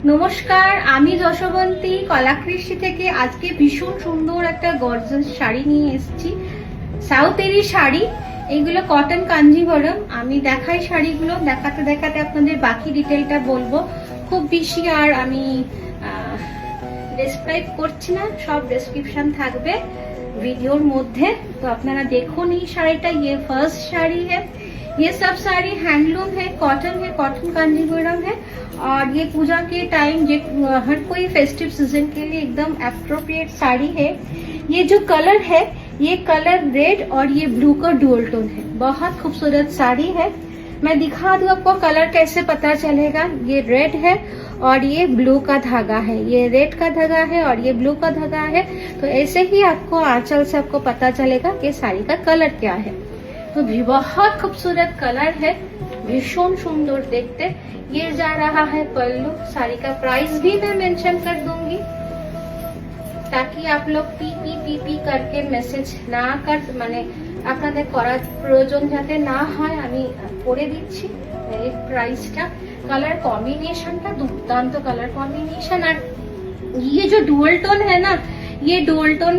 নমস্কার, আমি যশবন্তী কলাকৃষি থেকে আজকে ভীষণ সুন্দর একটা গর্জিয়াস শাড়ি নিয়ে এসেছি। সাউথেরই শাড়ি, এইগুলো কটন কাঞ্জিভরম। আমি দেখাই শাড়িগুলো, দেখাতে দেখাতে আপনাদের বাকি ডিটেলটা বলবো। খুব বেশি আর আমি ডেসক্রাইব করছি না, সব ডেসক্রিপশন থাকবে वीडियोर मध्य। तो अपना देखो नहीं শাড়িটা, ये फर्स्ट शाड़ी है। ये सब साड़ी हैंडलूम है, कॉटन कांजीवरम है। और ये पूजा के टाइम हर कोई फेस्टिव सीजन के लिए एकदम अप्रोप्रिएट साड़ी है। ये जो कलर है, ये कलर रेड और ये ब्लू का डुअल टोन है। बहुत खूबसूरत साड़ी है। मैं दिखा दूं आपको कलर कैसे पता चलेगा। ये रेड है और ये ब्लू का धागा है, ये रेड का धागा है और ये ब्लू का धागा है। तो ऐसे ही आपको आंचल से आपको पता चलेगा कि साड़ी का कलर क्या है। तो भी बहुत खूबसूरत कलर है, भीषण सुंदर देखते। ये जा रहा है पल्लू। साड़ी का प्राइस भी मैं मेंशन कर दूंगी ताकि आप लोग पी करके মেসেজ না কর, মানে আপনাদের করার প্রয়োজন যাতে না হয় আমি করে দিচ্ছি। এই প্রাইসটা, कलर कॉम्बिनेशन का दुर्दांत कलर कॉम्बिनेशन। और ये जो डुअल टोन है ना, ये डुअल टोन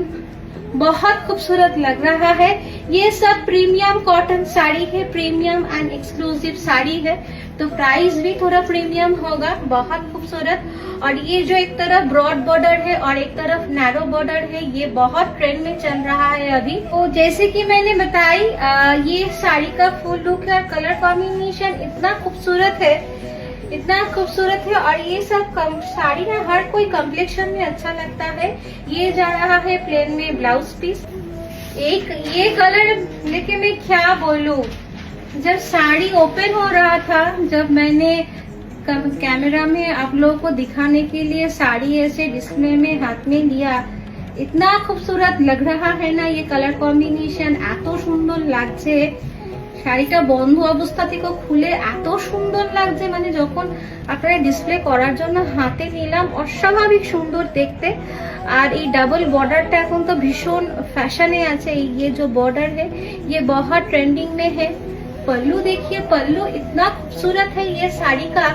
बहुत खूबसूरत लग रहा है। ये सब प्रीमियम कॉटन साड़ी है, प्रीमियम एंड एक्सक्लूसिव साड़ी है, तो प्राइस भी थोड़ा प्रीमियम होगा। बहुत खूबसूरत। और ये जो एक तरफ ब्रॉड बॉर्डर है और एक तरफ नैरो बॉर्डर है, ये बहुत ट्रेंड में चल रहा है अभी। तो जैसे कि मैंने बताई, ये साड़ी का फुल लुक है, कलर कॉम्बिनेशन इतना खूबसूरत है, इतना खूबसूरत है। और ये सब साड़ी ना हर कोई कम्प्लेक्शन में अच्छा लगता है। ये जा रहा है प्लेन में ब्लाउज पीस। एक ये कलर लेके मैं क्या बोलूं, जब साड़ी ओपन हो रहा था, जब मैंने कैमरा में आप लोगों को दिखाने के लिए साड़ी ऐसे डिस्प्ले में हाथ में लिया, इतना खूबसूरत लग रहा है ना। ये कलर कॉम्बिनेशन এত সুন্দর লাগছে। শাড়িটা বন্ধ অবস্থা থেকে খুলে এত সুন্দর লাগছে, মানে যখন আপনারা ডিসপ্লে করার জন্য হাতে নিলাম, অস্বাভাবিক সুন্দর দেখতে। আর এই ডাবল বর্ডারটা এখন তো ভীষণ ফ্যাশনে আছে। ये जो बॉर्डर है ये बहुत ट्रेंडिंग में है। पल्लू देखिए, पल्लू इतना खूबसूरत है ये साड़ी का।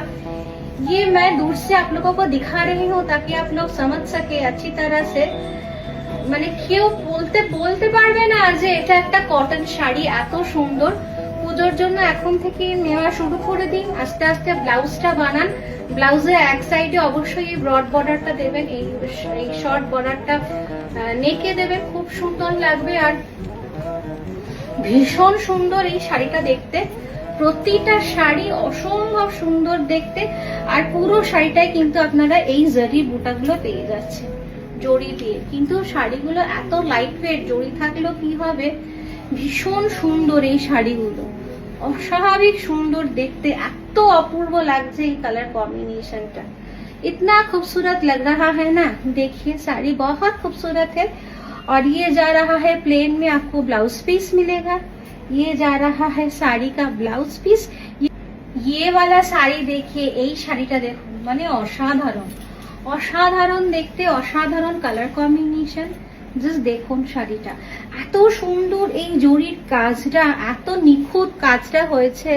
ये मैं दूर से आप लोगों को दिखा रही हूँ ताकि आप लोग समझ सके अच्छी तरह से। মানে কেউ বলতে পারবে না যে এটা একটা কটন শাড়ি এত সুন্দর। পুজোর জন্য এখন থেকে নেওয়া শুরু করে দিন, আস্তে আস্তে ব্লাউজটা বানান। ব্লাউজে এক সাইডে অবশ্যই এই ব্রড বর্ডারটা দেবেন, এই শর্ট বর্ডারটা নেকে দেবেন, খুব সুন্দর লাগবে। আর ভীষণ সুন্দর এই শাড়িটা দেখতে, প্রতিটা শাড়ি অসম্ভব সুন্দর দেখতে। আর পুরো শাড়িটাই কিন্তু আপনারা এই জরি বুটাগুলো পেয়ে যাচ্ছেন জড়ি দিয়ে। কিন্তু শাড়িগুলো এত লাইট ওয়েট, জড়ি থাকলেও কি হবে, ভীষণ সুন্দর এই শাড়িগুলো, অস্বাভাবিক সুন্দর দেখতে, এত অপূর্ব লাগছে এই কালার कॉम्बिनेशनটা। इतना खूबसूरत लग रहा है ना। देखिए साड़ी बहुत खूबसूरत है। और ये जा रहा है प्लेन में, आपको ब्लाउज पीस मिलेगा। ये जा रहा है साड़ी का ब्लाउज पीस। ये वाला साड़ी देखिए, এই শাড়িটা দেখুন, মানে অসাধারণ অসাধারণ দেখতে, অসাধারণ কালার কম্বিনেশন। জাস্ট দেখুন শাড়িটা এত সুন্দর, এই জরির কাজটা এত নিখুঁত কাজটা হয়েছে,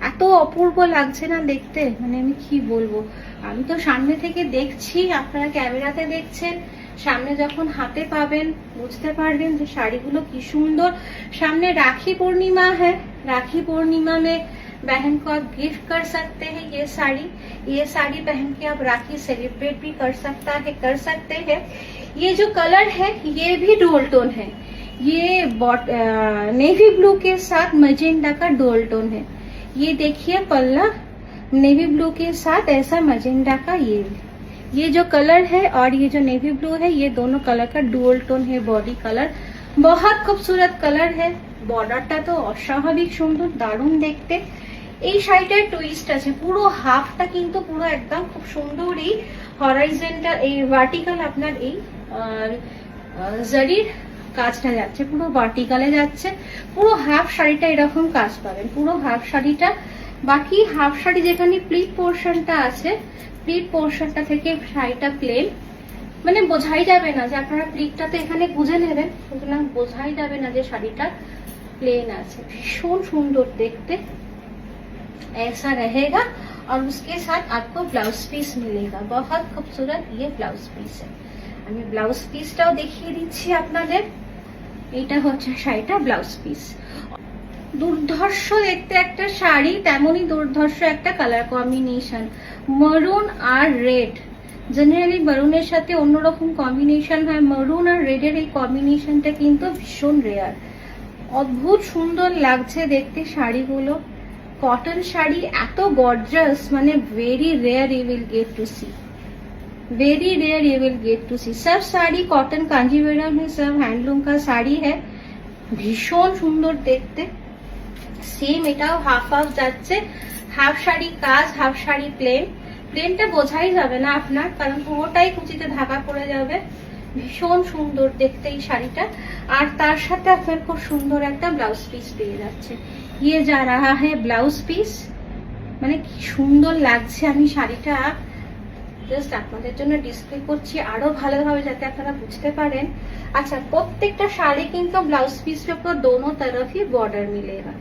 এত অপূর্ব লাগছে না দেখতে, মানে আমি কি বলবো। আমি তো সামনে থেকে দেখছি, আপনারা ক্যামেরাতে দেখছেন, সামনে যখন হাতে পাবেন বুঝতে পারবেন যে শাড়িগুলো কি সুন্দর। সামনে राखी पूर्णिमा है, राखी पूर्णिमा में बहन को आप गिफ्ट कर सकते हैं। ये साड़ी पहन के आप राखी सेलिब्रेट भी कर सकते हैं। ये जो कलर है ये भी डुअल टोन है। ये नेवी ब्लू के साथ मजेंडा का डुअल टोन है। ये देखिए पल्ला नेवी ब्लू के साथ ऐसा मजेंडा का ये जो कलर है और ये जो नेवी ब्लू है, ये दोनों कलर का डुअल टोन है। बॉडी कलर बहुत खूबसूरत कलर है। बॉर्डरটা তো অস্বাভাবিক সুন্দর, দারুণ দেখতে। এই শাড়িটার টুইস্ট আছে, পুরো হাফটা কিন্তু পুরো একদম খুব সুন্দর এই হরাইজন্টাল, এই ভার্টিক্যাল আপনার এই জরির কাজটা যাচ্ছে, পুরো ভার্টিক্যালে যাচ্ছে। পুরো হাফ শাড়িটা এরকম কাজ পাবেন, পুরো হাফ শাড়িটা। বাকি হাফ শাড়ি যেখানে প্লিট পোর্শনটা আছে, প্লিট পোর্শনটা থেকে শাড়িটা প্লেন, মানে বোঝাই যাবে না যে আপনারা প্লিটটা তো এখানে বুঝে নেবেন, সুতরাং বোঝাই যাবে না যে শাড়িটা প্লেন আছে। ভীষণ সুন্দর দেখতে, ऐसा रहेगा। और उसके साथ आपको ब्लाउज पीस मिलेगा। बहुत खूबसूरत ये ब्लाउज पीस है। আমি ব্লাউজ পিসটাও দেখিয়ে দিচ্ছি আপনাদের। এটা হচ্ছে শাড়িটা ব্লাউজ পিস। দুর্ধর্ষ দেখতে একটা শাড়ি, তেমনই দুর্ধর্ষ একটা কালার কম্বিনেশন, মারুন আর রেড। জেনারেলি মারুনের সাথে অন্যরকম কম্বিনেশন হয়, মারুন আর রেডের এই কম্বিনেশনটা কিন্তু ভীষণ রেয়ার। অদ্ভুত সুন্দর লাগছে দেখতে শাড়িগুলো। कॉटन শাড়ি এত গর্জাস, মানে very rare you will get to see, very rare you will get to see. सब साड़ी कॉटन कांजीवरम है, सब हैंडलूम का साड़ी है। ভীষণ সুন্দর দেখতে। সেম এটাও হাফ হাফ যাচ্ছে, হাফ শাড়ি কাজ, হাফ শাড়ি প্লেন। প্লেনটা বোঝাই যাবে না আপনার, কারণ পুরোটাই কুচিতে ঢাকা পড়ে যাবে। ভীষণ সুন্দর দেখতে এই শাড়িটা। আর তার সাথে আপনার খুব সুন্দর একটা ব্লাউজ পিস পেয়ে যাচ্ছে। ये जा रहा है ব্লাউজ পিস। মানে কি সুন্দর লাগছে। আমি শাড়িটা জাস্ট আপনাদের জন্য ডিসপ্লে করছি আরো ভালোভাবে যাতে আপনারা বুঝতে পারেন। আচ্ছা, প্রত্যেকটা শাড়ি কিন্তু ব্লাউজ পিस के ऊपर दोनों तरफ ही बॉर्डर मिलेगा।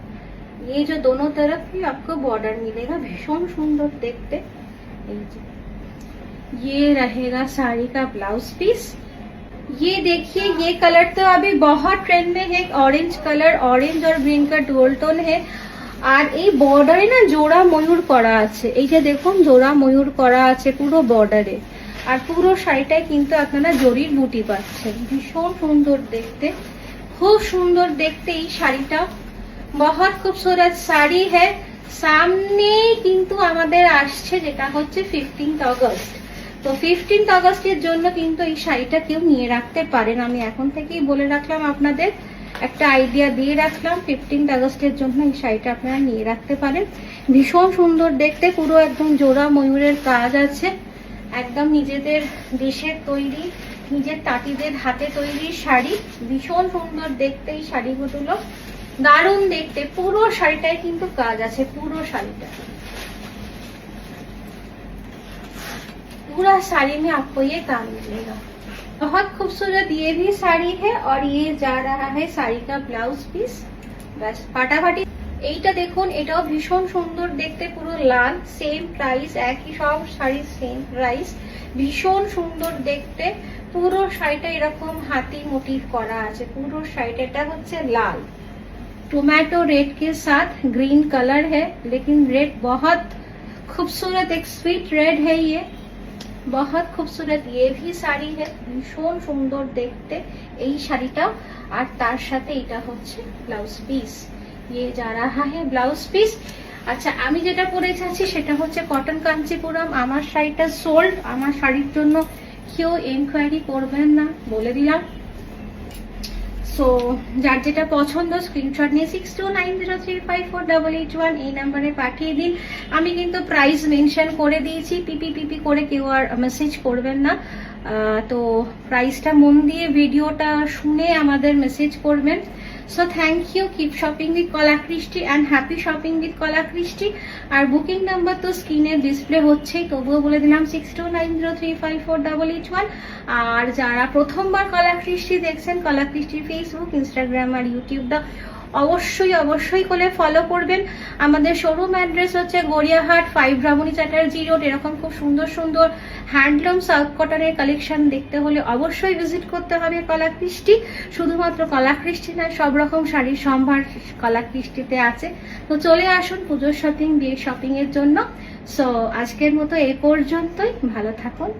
ये जो दोनों तरफ ही आपको बॉर्डर मिलेगा, भीषण सुंदर देखते। ये रहेगा साड़ी का ब्लाउज पीस। ये देखिए, ये कलर तो अभी बहुत ट्रेंड में है, ऑरेंज कलर, ऑरेंज और ग्रीन का डुअल टोन है। আর এই বর্ডারে না জোড়া ময়ূর করা আছে, এই যে দেখুন জোড়া ময়ূর করা আছে পুরো বর্ডারে। আর পুরো শাড়িটায় কিন্তু আপনারা জরির বুটি পাচ্ছেন। ভীষণ সুন্দর দেখতে, খুব সুন্দর দেখতে এই শাড়িটা। बहुत खूबसूरत শাড়ি है। সামনে কিন্তু আমাদের আসছে যেটা হচ্ছে 15 আগস্ট। তো 15 আগস্টের জন্য কিন্তু এই শাড়িটা কেউ নিয়ে রাখতে পারেন। আমি এখন থেকেই বলে রাখলাম, আপনাদের একটা আইডিয়া দিয়ে রাখলাম। 15 আগস্টের জন্য এই শাড়িটা আপনারা নিয়ে রাখতে পারেন। ভীষণ সুন্দর দেখতে, পুরো একদম জোড়া ময়ূরের কাজ আছে। একদম নিজেদের দেশের তৈরি, নিজের তাঁতিদের হাতে তৈরি শাড়ি। ভীষণ সুন্দর দেখতে এই শাড়িগুলো, দারুণ দেখতে। পুরো শাড়িটায় কিন্তু কাজ আছে, পুরো শাড়িটা। पूरा साड़ी में आपको ये काम मिलेगा। बहुत खूबसूरत ये भी साड़ी है। और ये जा रहा है साड़ी का ब्लाउज पीस। बस फाटाफाटी। এইটা দেখুন, এটাও ভীষণ সুন্দর দেখতে, পুরো লাল। সেম প্রাইস, একই সব শাড়ি সেম প্রাইস। ভীষণ সুন্দর দেখতে। পুরো শাড়িটা এরকম হাতি মোটিভ করা আছে। পুরো শাড়িটা এটা হচ্ছে লাল, टोमेटो रेड के साथ ग्रीन कलर है, लेकिन रेड बहुत खूबसूरत, एक स्वीट रेड है ये। बहुत खूबसूरत ये भी শাড়ি है। ভীষণ সুন্দর দেখতে এই শাড়িটা। আর তার সাথে এটা হচ্ছে ব্লাউজ পিস। ये जा रहा है ব্লাউজ পিস। আচ্ছা, আমি যেটা পরেছি সেটা হচ্ছে কটন কাঞ্চিপুরম। আমার শাড়িটা সোল্ড। আমার শাড়ির জন্য কেউ এনকোয়ারি করবেন না, বলে দিলাম। সো যার যেটা পছন্দ স্ক্রিনশট নিয়ে 6290354881 এই নাম্বারে পাঠিয়ে দিন। আমি কিন্তু প্রাইস মেনশন করে দিয়েছি, পিপি করে কেউ আর মেসেজ করবেন না। তো প্রাইসটা মন দিয়ে ভিডিওটা শুনে আমাদের মেসেজ করবেন। So thank you. Keep shopping with Kalakrishti and happy shopping with Kalakrishti. আর বুকিং নাম্বার তো স্ক্রিনে ডিসপ্লে হচ্ছেই, তবুও বলে দিলাম 6290354881। আর যারা প্রথমবার কলাকৃষ্টি দেখছেন, কলাকৃষ্টির ফেসবুক, ইনস্টাগ্রাম আর ইউটিউবটা অবশ্যই অবশ্যই করে ফলো করবেন। আমাদের শোরুম অ্যাড্রেস হচ্ছে গড়িয়াহাট 5 ব্রাহ্মণী চ্যাটার্জি রোড। এরকম খুব সুন্দর সুন্দর হ্যান্ডলুম সাউথ কটনের কালেকশন দেখতে হলে অবশ্যই ভিজিট করতে হবে কলাকৃষ্টি। শুধুমাত্র কলাকৃষ্টি নয়, সব রকম শাড়ির সম্ভার কলাকৃষ্টিতে আছে। তো চলে আসুন পুজোর শপিং, বিয়ের শপিং এর জন্য। সো আজকের মতো এই পর্যন্তই। ভালো থাকুন।